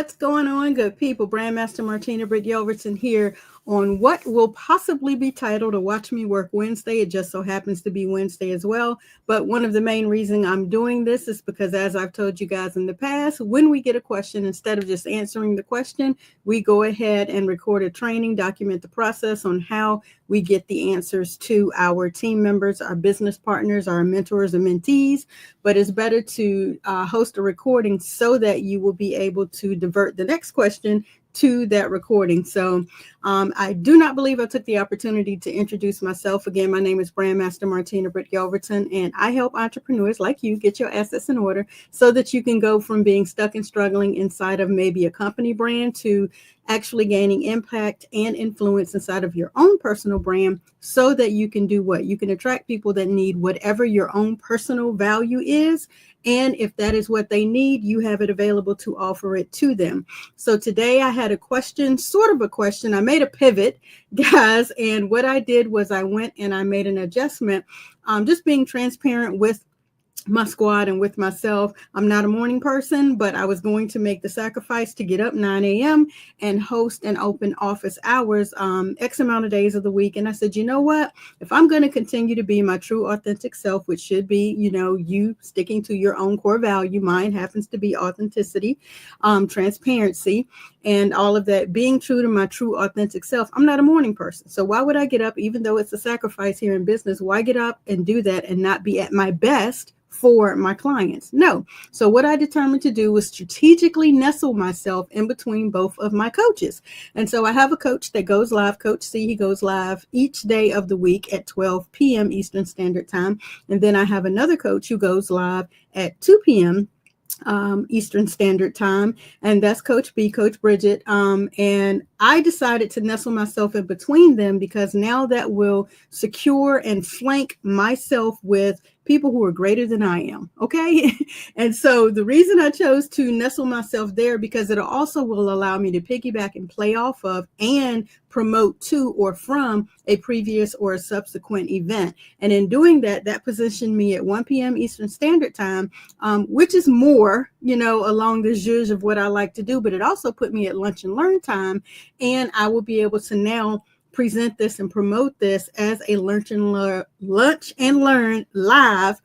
What's going on, good people? Brandmaster Martina, Britt, Yelverton here on what will possibly be titled a Watch Me Work Wednesday. It just so happens to be Wednesday as well. But one of the main reasons I'm doing this is because, as I've told you guys in the past, when we get a question, instead of just answering the question, we go ahead and record a training, document the process on how we get the answers to our team members, our business partners, our mentors and mentees. But it's better to host a recording so that you will be able to divert the next question to that recording. So I do not believe I took the opportunity to introduce myself. Again, my name is Brandmaster Martina Britt Yelverton, and I help entrepreneurs like you get your assets in order so that you can go from being stuck and struggling inside of maybe a company brand to actually gaining impact and influence inside of your own personal brand so that you can do what? You can attract people that need whatever your own personal value is. And if that is what they need, you have it available to offer it to them. So today I had a question, sort of a question. I made a pivot, guys. And what I did was I went and I made an adjustment, just being transparent with my squad and with myself. I'm not a morning person, but I was going to make the sacrifice to get up 9 a.m. and host an open office hours, X amount of days of the week. And I said, you know what? If I'm going to continue to be my true authentic self, which should be, you sticking to your own core value, mine happens to be authenticity, transparency, and all of that, being true to my true authentic self. I'm not a morning person. So why would I get up, even though it's a sacrifice here in business? Why get up and do that and not be at my best for my clients? No. So what I determined to do was strategically nestle myself in between both of my coaches. And so I have a coach that goes live, Coach C. He goes live each day of the week at 12 p.m. Eastern Standard Time. And then I have another coach who goes live at 2 p.m. Eastern Standard Time, and that's Coach B, Coach Bridget. And I decided to nestle myself in between them because now that will secure and flank myself with people who are greater than I am. Okay. And so the reason I chose to nestle myself there, because it also will allow me to piggyback and play off of and promote to or from a previous or a subsequent event. And in doing that, that positioned me at 1 p.m. Eastern Standard Time, which is more, along the zhuzh of what I like to do, but it also put me at lunch and learn time. And I will be able to now present this and promote this as a lunch and learn live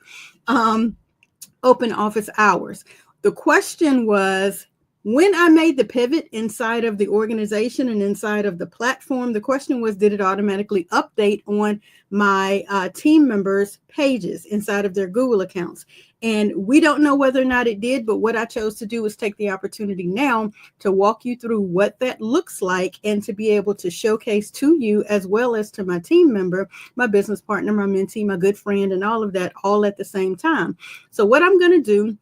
open office hours. The question was, when I made the pivot inside of the organization and inside of the platform, the question was, did it automatically update on my team members' pages inside of their Google accounts? And we don't know whether or not it did, but what I chose to do was take the opportunity now to walk you through what that looks like and to be able to showcase to you, as well as to my team member, my business partner, my mentee, my good friend, and all of that, all at the same time. So what I'm going to do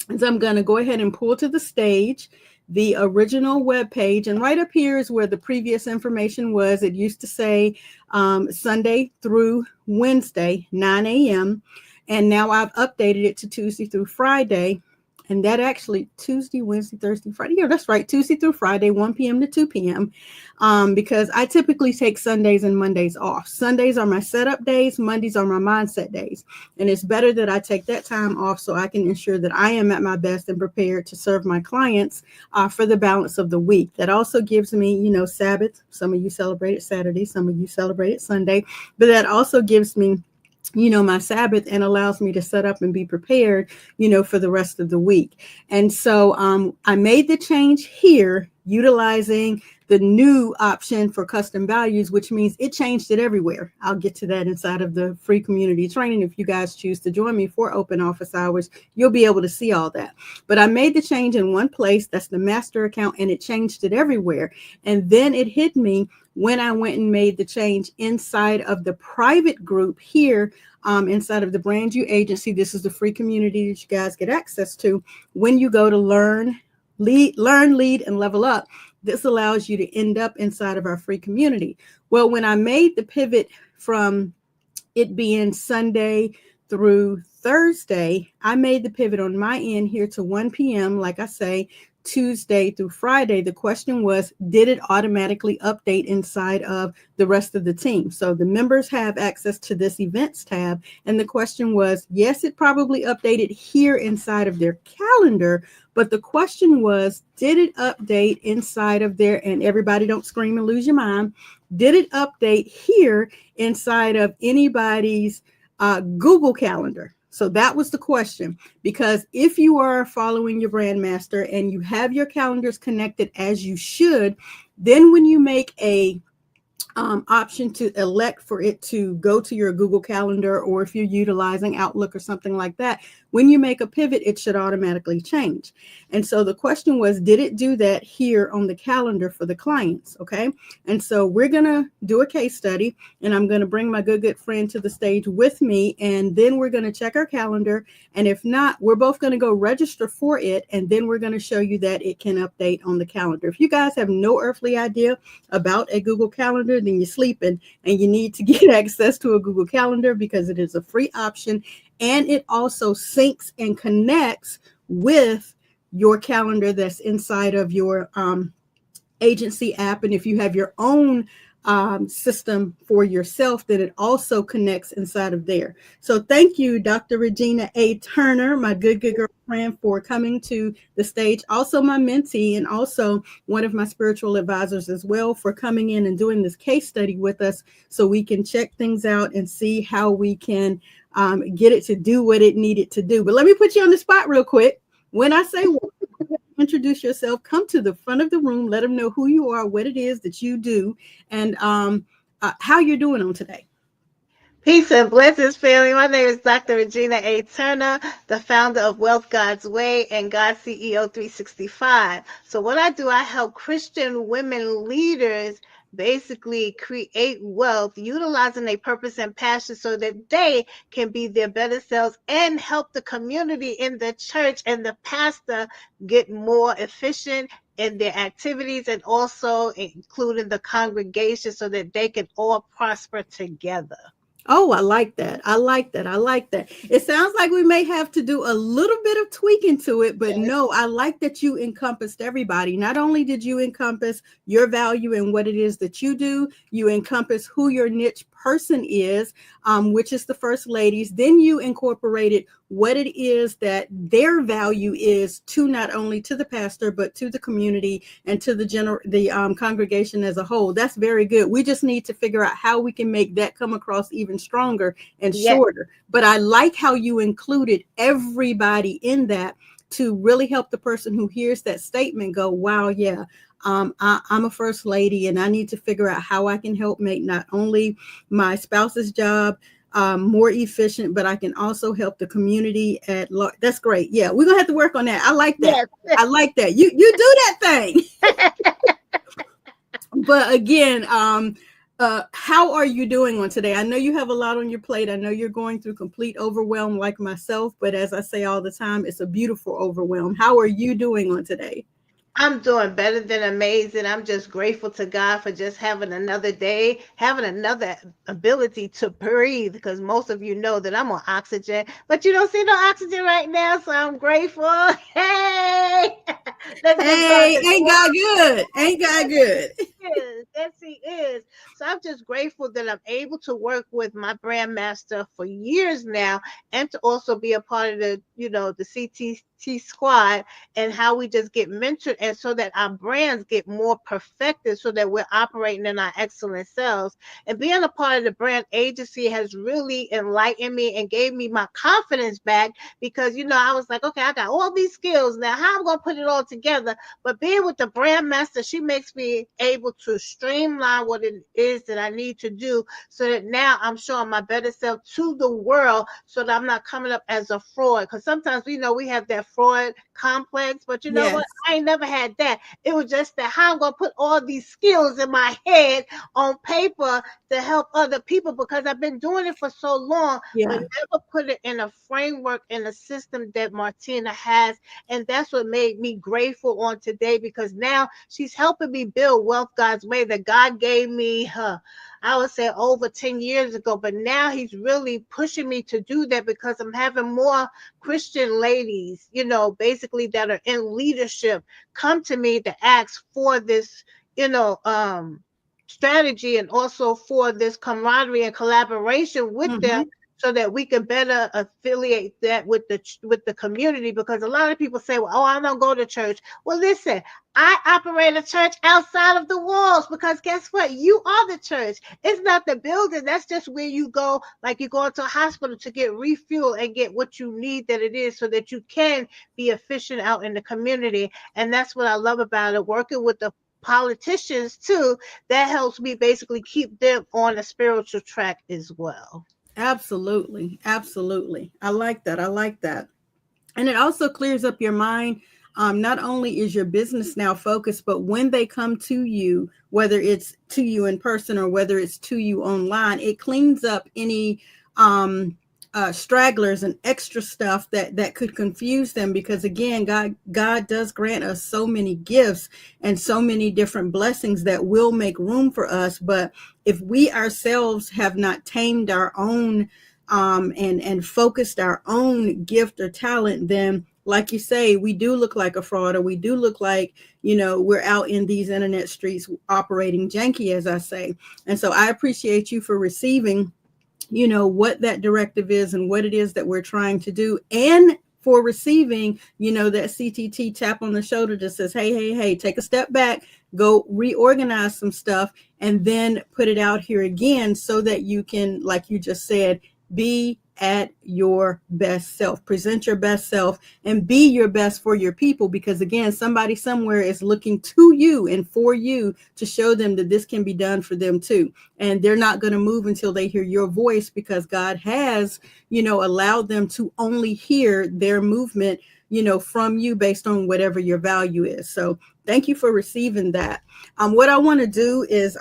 is I'm going to go ahead and pull to the stage the original web page. And right up here is where the previous information was. It used to say Sunday through Wednesday, 9 a.m. And now I've updated it to Tuesday through Friday. And that actually Tuesday, Wednesday, Thursday, Friday. Yeah, that's right. Tuesday through Friday, 1 p.m. to 2 p.m. Because I typically take Sundays and Mondays off. Sundays are my setup days. Mondays are my mindset days. And it's better that I take that time off so I can ensure that I am at my best and prepared to serve my clients for the balance of the week. That also gives me, Sabbath. Some of you celebrate it Saturday. Some of you celebrate it Sunday. But that also gives me my Sabbath and allows me to set up and be prepared, for the rest of the week. And so I made the change here utilizing the new option for custom values, which means it changed it everywhere. I'll get to that inside of the free community training. If you guys choose to join me for open office hours, you'll be able to see all that. But I made the change in one place, that's the master account, and it changed it everywhere. And then it hit me when I went and made the change inside of the private group here, inside of the Brand You Agency. This is the free community that you guys get access to. When you go to learn, lead, and level up, this allows you to end up inside of our free community. Well, when I made the pivot from it being Sunday through Thursday, I made the pivot on my end here to 1 p.m., like I say, Tuesday through Friday, the question was, did it automatically update inside of the rest of the team? So the members have access to this events tab. And the question was, yes, it probably updated here inside of their calendar. But the question was, did it update inside of their, and everybody don't scream and lose your mind, did it update here inside of anybody's Google Calendar? So that was the question. Because if you are following your brand master and you have your calendars connected as you should, then when you make a option to elect for it to go to your Google Calendar, or if you're utilizing Outlook or something like that, when you make a pivot, it should automatically change. And so the question was, did it do that here on the calendar for the clients? Okay. And so we're going to do a case study, and I'm going to bring my good friend to the stage with me. And then we're going to check our calendar. And if not, we're both going to go register for it. And then we're going to show you that it can update on the calendar. If you guys have no earthly idea about a Google Calendar, then you're sleeping, and you need to get access to a Google Calendar because it is a free option, and it also syncs and connects with your calendar that's inside of your agency app. And if you have your own system for yourself, then it also connects inside of there. So thank you, Dr. Regina A. Turner, my good girlfriend, for coming to the stage. Also my mentee, and also one of my spiritual advisors as well, for coming in and doing this case study with us so we can check things out and see how we can get it to do what it needed to do. But let me put you on the spot real quick. When I say introduce yourself, come to the front of the room, let them know who you are, what it is that you do, and how you're doing on today. Peace and blessings, family. My name is Dr. Regina A. Turner, the founder of Wealth God's Way and God CEO 365. So what I do, I help Christian women leaders basically create wealth, utilizing their purpose and passion so that they can be their better selves and help the community in the church and the pastor get more efficient in their activities, and also including the congregation so that they can all prosper together. Oh, I like that. I like that. I like that. It sounds like we may have to do a little bit of tweaking to it, but Yes. no, I like that you encompassed everybody. Not only did you encompass your value and what it is that you do, you encompass who your niche person is, which is the first ladies. Then you incorporated what it is that their value is to not only to the pastor, but to the community and to the congregation as a whole. That's very good. We just need to figure out how we can make that come across even stronger and Yes. shorter. But I like how you included everybody in that to really help the person who hears that statement go, wow, yeah, I'm a first lady, and I need to figure out how I can help make not only my spouse's job more efficient, but I can also help the community at large. That's great. Yeah, we're gonna have to work on that. I like that. Yes. I like that. You do that thing. But again, how are you doing on today? I know you have a lot on your plate. I know you're going through complete overwhelm like myself, but as I say all the time, it's a beautiful overwhelm. How are you doing on today? I'm doing better than amazing. I'm just grateful to God for just having another day, having another ability to breathe, because most of you know that I'm on oxygen, but you don't see no oxygen right now, so I'm grateful. Hey, let's give God Hey, the ain't God good? Ain't God glory. good? Is. Yes, he is. So I'm just grateful that I'm able to work with my brand master for years now, and to also be a part of the CTT squad, and how we just get mentored, and so that our brands get more perfected so that we're operating in our excellent selves. And being a part of the brand agency has really enlightened me and gave me my confidence back, because I was like, okay, I got all these skills now. How am I gonna put it all together? But being with the brand master, she makes me able to streamline what it is that I need to do, so that now I'm showing my better self to the world, so that I'm not coming up as a fraud. Because sometimes we know we have that fraud complex, but you know what? Yes. I ain't never had that. It was just that how I'm going to put all these skills in my head on paper to help other people, because I've been doing it for so long, but Yeah. never put it in a framework, in a system that Martina has. And that's what made me grateful on today, because now she's helping me build Wealth God's way that God gave me, I would say over 10 years ago, but now he's really pushing me to do that because I'm having more Christian ladies, basically that are in leadership come to me to ask for this, you know, um, strategy and also for this camaraderie and collaboration with them Mhm. so that we can better affiliate that with the community, because a lot of people say, well, oh, I don't go to church. Well, listen, I operate a church outside of the walls, because guess what? You are the church. It's not the building. That's just where you go, like you go into a hospital to get refuel and get what you need that it is so that you can be efficient out in the community. And that's what I love about it, working with the politicians too. That helps me basically keep them on a spiritual track as well. Absolutely. Absolutely. I like that. I like that. And it also clears up your mind. Not only is your business now focused, but when they come to you, whether it's to you in person or whether it's to you online, it cleans up any stragglers and extra stuff that could confuse them. Because again, God does grant us so many gifts and so many different blessings that will make room for us. But if we ourselves have not tamed our own and focused our own gift or talent, then like you say, we do look like a fraud, or we do look like, we're out in these internet streets operating janky, as I say. And so I appreciate you for receiving, what that directive is and what it is that we're trying to do, and for receiving, that CTT tap on the shoulder that says, hey, hey, hey, take a step back, go reorganize some stuff, and then put it out here again so that you can, like you just said, be at your best self, present your best self, and be your best for your people. Because again, somebody somewhere is looking to you and for you to show them that this can be done for them too. And they're not going to move until they hear your voice, because God has, allowed them to only hear their movement, from you based on whatever your value is. So thank you for receiving that. What I want to do is,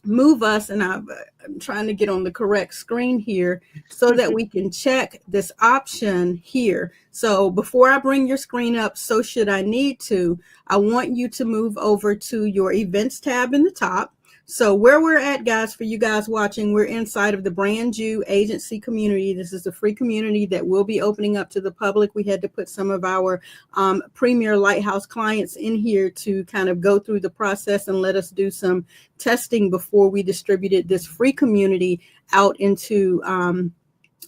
move us, and I'm trying to get on the correct screen here so that we can check this option here. So before I bring your screen up, so should I need to, I want you to move over to your events tab in the top. So where we're at, guys, for you guys watching, we're inside of the brand new agency community. This is a free community that will be opening up to the public. We had to put some of our premier lighthouse clients in here to kind of go through the process and let us do some testing before we distributed this free community out into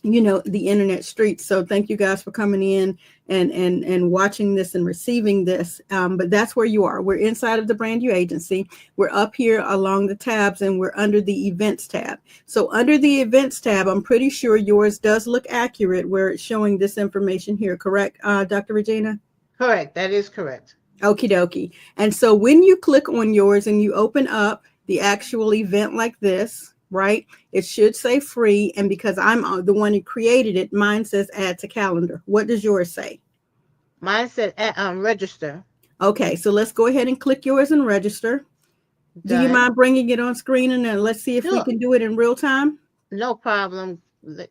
the internet streets. So thank you guys for coming in and watching this and receiving this. But that's where you are. We're inside of the brand new agency. We're up here along the tabs, and we're under the events tab. So under the events tab, I'm pretty sure yours does look accurate where it's showing this information here. Correct, Dr. Regina? Correct. That is correct. Okie dokie. And so when you click on yours and you open up the actual event like this, right, it should say free. And because I'm the one who created it, mine says add to calendar. What does yours say? Mine said register. Okay, so let's go ahead and click yours and register. Do you Done. mind bringing it on screen, and then let's see if we Sure. can do it in real time? No problem.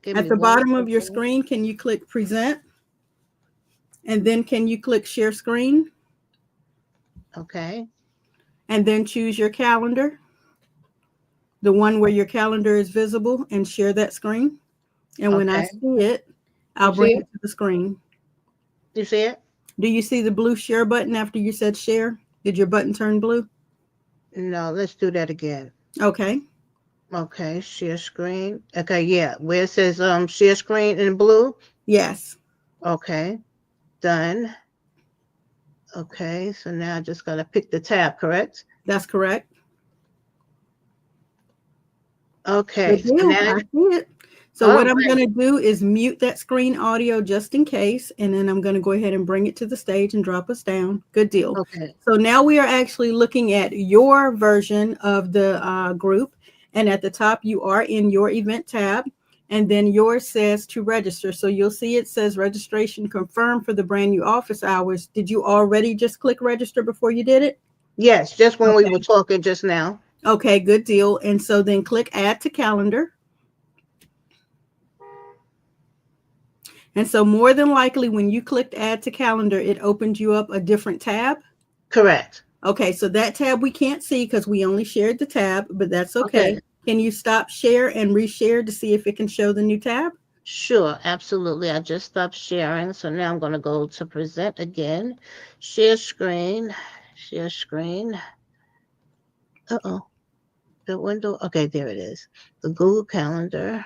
Give At me the one bottom of your second. screen, can you click present? And then can you click share screen? Okay. And then choose your calendar, the one where your calendar is visible, and share that screen. And when I Okay. see it, You I'll bring see it it? to the screen. You see it? Do you see the blue share button after you said share? Did your button turn blue? No, let's do that again. Okay. Okay, share screen. Okay, yeah. Where it says share screen in blue. Yes, Okay, done. Okay, so now I just gotta pick the tab, correct? that's correct. Okay, Good so deal. now I see it. So all what I'm going right. to do is mute that screen audio just in case, and then I'm going to go ahead and bring it to the stage and drop us down. Good deal. Okay. So now we are actually looking at your version of the group, and at the top you are in your event tab, and then yours says to register. So you'll see it says registration confirmed for the brand new office hours. Did you already just click register before you did it? Yes, just when we were Okay. talking just now. Okay, good deal. And so then click add to calendar. And so more than likely, when you clicked add to calendar, it opened you up a different tab. Correct. Okay, so that tab we can't see because we only shared the tab, but that's okay. Okay. Can you stop share and reshare to see if it can show the new tab? Sure, absolutely. I just stopped sharing, so now I'm going to go to present again. Share screen. Share screen. Uh-oh. The window. Okay, there it is. The Google Calendar.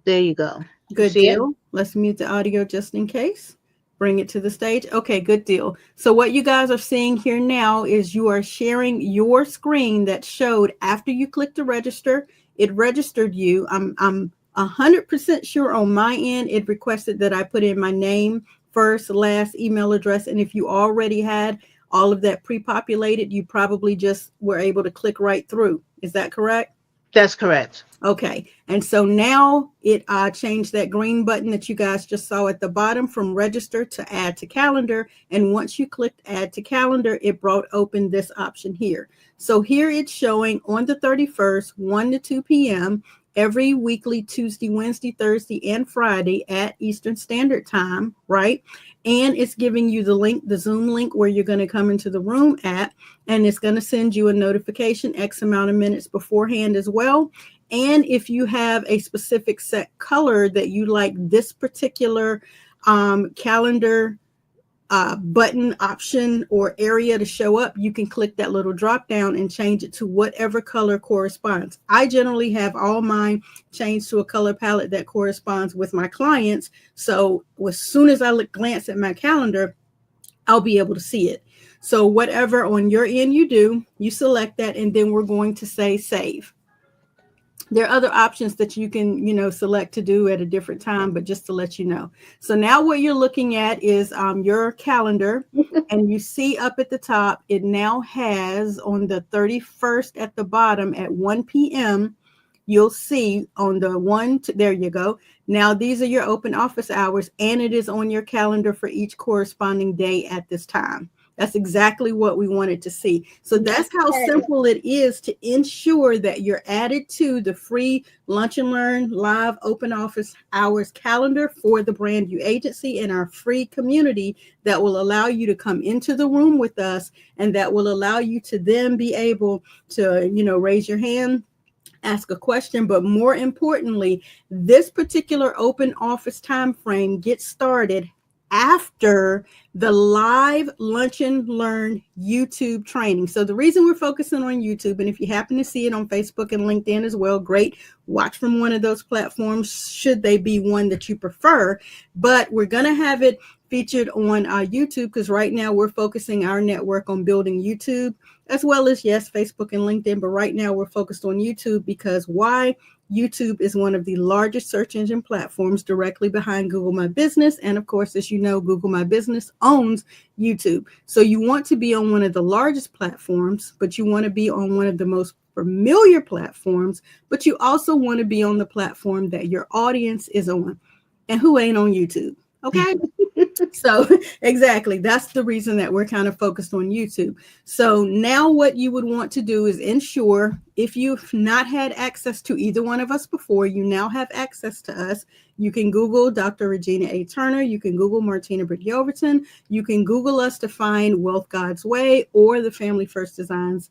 There you go. You Good see it? deal. Let's mute the audio just in case. Bring it to the stage. Okay, good deal. So what you guys are seeing here now is you are sharing your screen that showed after you clicked to register, it registered you. I'm 100% sure on my end, it requested that I put in my name, first, last, email address. And if you already had all of that pre-populated, you probably just were able to click right through. Is that correct? That's correct. Okay, and so now it changed that green button that you guys just saw at the bottom from register to add to calendar. And once you clicked add to calendar, it brought open this option here. So here it's showing on the 31st, 1 to 2 p.m. every weekly Tuesday, Wednesday, Thursday, and Friday at Eastern Standard Time, right? And it's giving you the link, the Zoom link where you're going to come into the room at, and it's going to send you a notification X amount of minutes beforehand as well. And if you have a specific set color that you like this particular calendar button option or area to show up, you can click that little drop down and change it to whatever color corresponds. I generally have all mine changed to a color palette that corresponds with my clients. So as soon as I glance at my calendar, I'll be able to see it. So whatever on your end you do, you select that, and then we're going to say save. There are other options that you can, select to do at a different time, but just to let you know. So now what you're looking at is your calendar, and you see up at the top, it now has on the 31st at the bottom at 1 p.m., you'll see on the there you go. Now these are your open office hours, and it is on your calendar for each corresponding day at this time. That's exactly what we wanted to see. So that's how simple it is to ensure that you're added to the free Lunch and Learn live open office hours calendar for the Brand You Agency and our free community that will allow you to come into the room with us, and that will allow you to then be able to, raise your hand, ask a question, but more importantly, this particular open office time frame gets started after the live Lunch and Learn YouTube training. So the reason we're focusing on YouTube, and if you happen to see it on Facebook and LinkedIn as well, great. Watch from one of those platforms, should they be one that you prefer. But we're going to have it featured on YouTube, because right now we're focusing our network on building YouTube, as well as, yes, Facebook and LinkedIn. But right now we're focused on YouTube because why? YouTube is one of the largest search engine platforms, directly behind Google My Business. And of course, as you know, Google My Business owns YouTube. So you want to be on one of the largest platforms, but you want to be on one of the most familiar platforms, but you also want to be on the platform that your audience is on. And who ain't on YouTube? Okay. So exactly, that's the reason that we're kind of focused on YouTube. So now what you would want to do is ensure, if you've not had access to either one of us before, you now have access to us. You can Google Dr. Regina A. Turner. You can Google Martina Britt Yelverton. You can Google us to find Wealth God's Way or the Family First Designs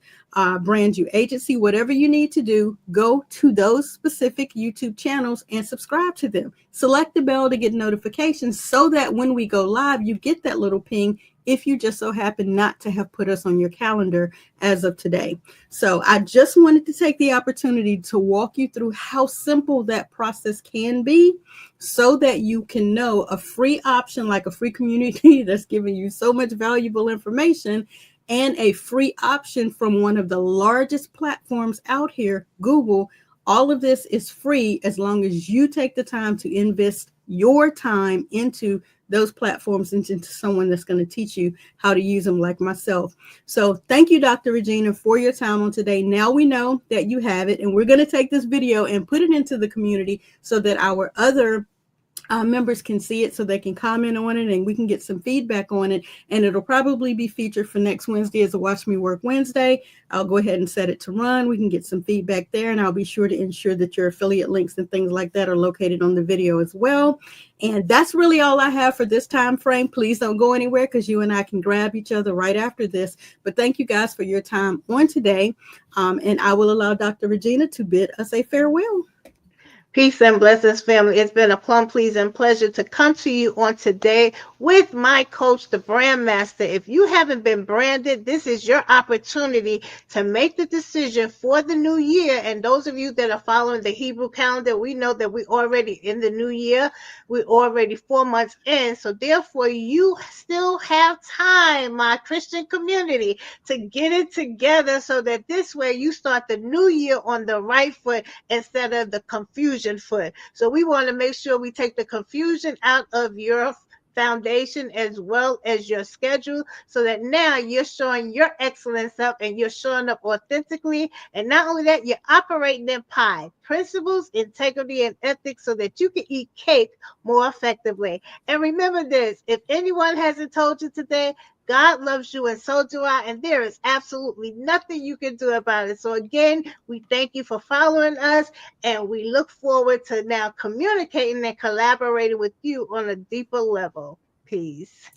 Brand You Agency. Whatever you need to do, go to those specific YouTube channels and subscribe to them. Select the bell to get notifications so that when we go live, you get that little ping if you just so happen not to have put us on your calendar as of today. So I just wanted to take the opportunity to walk you through how simple that process can be, so that you can know a free option like a free community that's giving you so much valuable information, and a free option from one of the largest platforms out here, Google. All of this is free as long as you take the time to invest your time into those platforms and into someone that's going to teach you how to use them, like myself. So thank you, Dr. Regina, for your time on today. Now we know that you have it, and we're going to take this video and put it into the community so that our other members can see it so they can comment on it and we can get some feedback on it. And it'll probably be featured for next Wednesday as a Watch Me Work Wednesday. I'll go ahead and set it to run. We can get some feedback there, and I'll be sure to ensure that your affiliate links and things like that are located on the video as well. And that's really all I have for this time frame. Please don't go anywhere because you and I can grab each other right after this. But thank you guys for your time on today. And I will allow Dr. Regina to bid us a farewell. Peace and blessings, family. It's been a plum pleasing pleasure to come to you on today with my coach, the brand master. If you haven't been branded, this is your opportunity to make the decision for the new year. And those of you that are following the Hebrew calendar, we know that we're already in the new year. We're already 4 months in. So therefore, you still have time, my Christian community, to get it together so that this way you start the new year on the right foot instead of the confusion foot. So we want to make sure we take the confusion out of your foundation as well as your schedule so that now you're showing your excellence up and you're showing up authentically. And not only that, you're operating in pie principles, integrity, and ethics so that you can eat cake more effectively. And remember this, if anyone hasn't told you today, God loves you and so do I, and there is absolutely nothing you can do about it. So again, we thank you for following us, and we look forward to now communicating and collaborating with you on a deeper level. Peace.